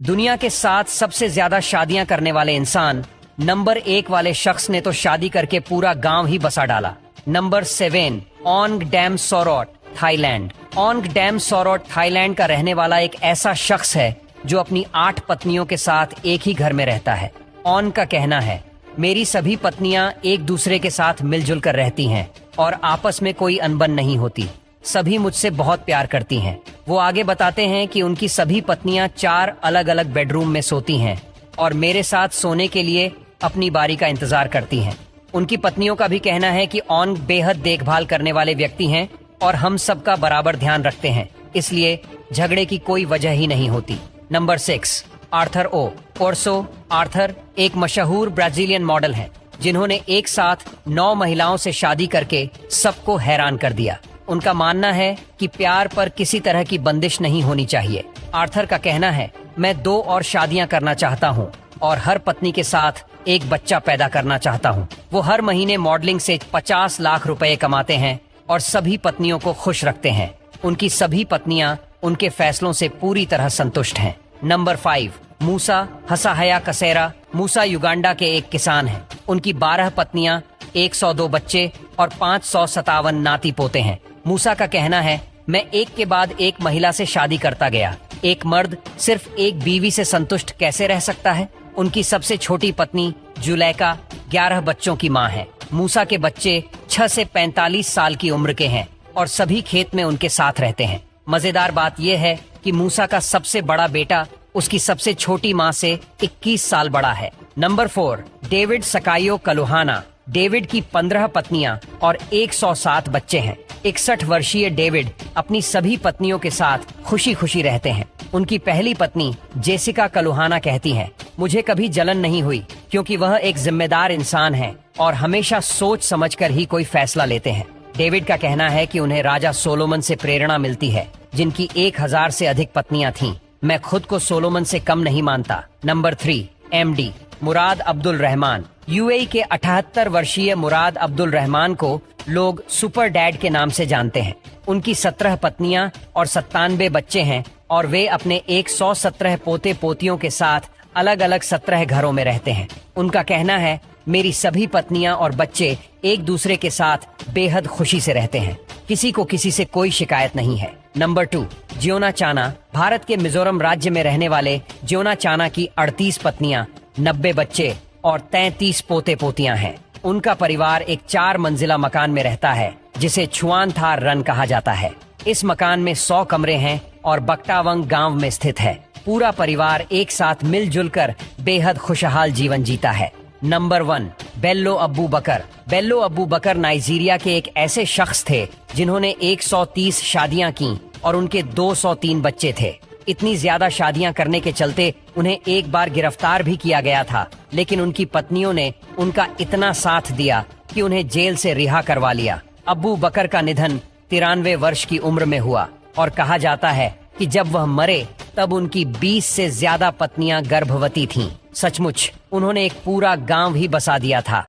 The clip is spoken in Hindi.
दुनिया के 7 सबसे ज्यादा शादियां करने वाले इंसान, नंबर 1 वाले शख्स ने तो शादी करके पूरा गांव ही बसा डाला। Number 7, Ong Dam Sorot, Thailand. Ong Dam Sorot Thailand का रहने वाला एक ऐसा शख्स है जो अपनी 8 पत्नियों के साथ एक ही घर में रहता है। ओंग का कहना है, मेरी सभी पत्नियां एक दूसरे के साथ मिलजुल कर रहती हैं और आपस में कोई अनबन नहीं होती। सभी मुझसे बहुत प्यार करती हैं। वो आगे बताते हैं कि उनकी सभी पत्नियां 4 अलग अलग बेडरूम में सोती हैं और मेरे साथ सोने के लिए अपनी बारी का इंतजार करती हैं। उनकी पत्नियों का भी कहना है कि ओंग बेहद देखभाल करने वाले व्यक्ति हैं और हम सबका बराबर ध्यान रखते हैं, इसलिए झगड़े की कोई वजह ही नहीं होती। Number 6, Arthur ओर्सो। आर्थर एक मशहूर ब्राजीलियन मॉडल हैं जिन्होंने एक साथ 9 महिलाओं से शादी करके सबको हैरान कर दिया। उनका मानना है कि प्यार पर किसी तरह की बंदिश नहीं होनी चाहिए। आर्थर का कहना है, मैं 2 और शादियां करना चाहता हूं और हर पत्नी के साथ एक बच्चा पैदा करना चाहता हूं। वो हर महीने मॉडलिंग से 50 लाख रुपए कमाते हैं और सभी पत्नियों को खुश रखते हैं। उनकी सभी पत्नियां उनके फैसलों से पूरी तरह संतुष्ट हैं। नंबर 5, मूसा हसाहया कसेरा। मूसा युगांडा के एक किसान हैं। उनकी 12 पत्नियां, 102 बच्चे और 557 नाती पोते हैं। मूसा का कहना है, मैं एक के बाद एक महिला से शादी करता गया। एक मर्द सिर्फ एक बीवी से संतुष्ट कैसे रह सकता है? उनकी सबसे छोटी पत्नी जुलैका 11 बच्चों की मां है। मूसा के बच्चे 6 से 45 साल की उम्र के हैं और सभी खेत में उनके साथ रहते हैं। मजेदार बात यह है कि मूसा का सबसे बड़ा बेटा उसकी सबसे छोटी मां से 21 साल बड़ा है। Number 4, David Sakayo Kaluhana. David की 15 पत्नियां और 107 बच्चे हैं। 61 वर्षीय डेविड अपनी सभी पत्नियों के साथ खुशी खुशी रहते हैं। उनकी पहली पत्नी जेसिका कलुहाना कहती हैं, मुझे कभी जलन नहीं हुई क्योंकि वह एक जिम्मेदार इंसान है और हमेशा सोच समझकर ही कोई फैसला लेते हैं। डेविड का कहना है कि उन्हें राजा सोलोमन से प्रेरणा मिलती है, जिनकी 1000 से अधिक पत्नियां थीं। मैं खुद को सोलोमन से कम नहीं मानता। नंबर 3, एमडी मुराद अब्दुल रहमान। यूएई के 78 वर्षीय मुराद अब्दुल रहमान को लोग सुपर डैड के नाम से जानते हैं। उनकी 17 पत्नियां और 97 बच्चे हैं और वे अपने 117 पोते पोतियों के साथ अलग अलग 17 घरों में रहते हैं। उनका कहना है, मेरी सभी पत्नियां और बच्चे एक दूसरे के साथ बेहद खुशी से रहते हैं। किसी को किसी से कोई शिकायत नहीं है। नंबर 2, जियोना चाना। भारत के मिजोरम राज्य में रहने वाले जियोना चाना की 38 पत्नियां, 90 बच्चे और 33 पोते पोतियां हैं। उनका परिवार एक 4 मंजिला मकान में रहता है जिसे छुआनथार रन कहा जाता है। इस मकान में 100 कमरे हैं और बक्टावंग गांव में स्थित है। पूरा परिवार एक साथ मिलजुल कर बेहद खुशहाल जीवन जीता है। नंबर 1, बेल्लो अब्बू बकर। बेल्लो अब्बू बकर नाइजीरिया के एक ऐसे शख्स थे जिन्होंने 130 शादियां की और उनके 203 बच्चे थे। इतनी ज्यादा शादियां करने के चलते उन्हें एक बार गिरफ्तार भी किया गया था, लेकिन उनकी पत्नियों ने उनका इतना साथ दिया कि उन्हें जेल से रिहा करवा लिया। अब्बू बकर का निधन 93 वर्ष की उम्र में हुआ और कहा जाता है कि जब वह मरे तब उनकी 20 से ज्यादा पत्नियां गर्भवती थीं। सचमुच उन्होंने एक पूरा गांव ही बसा दिया था।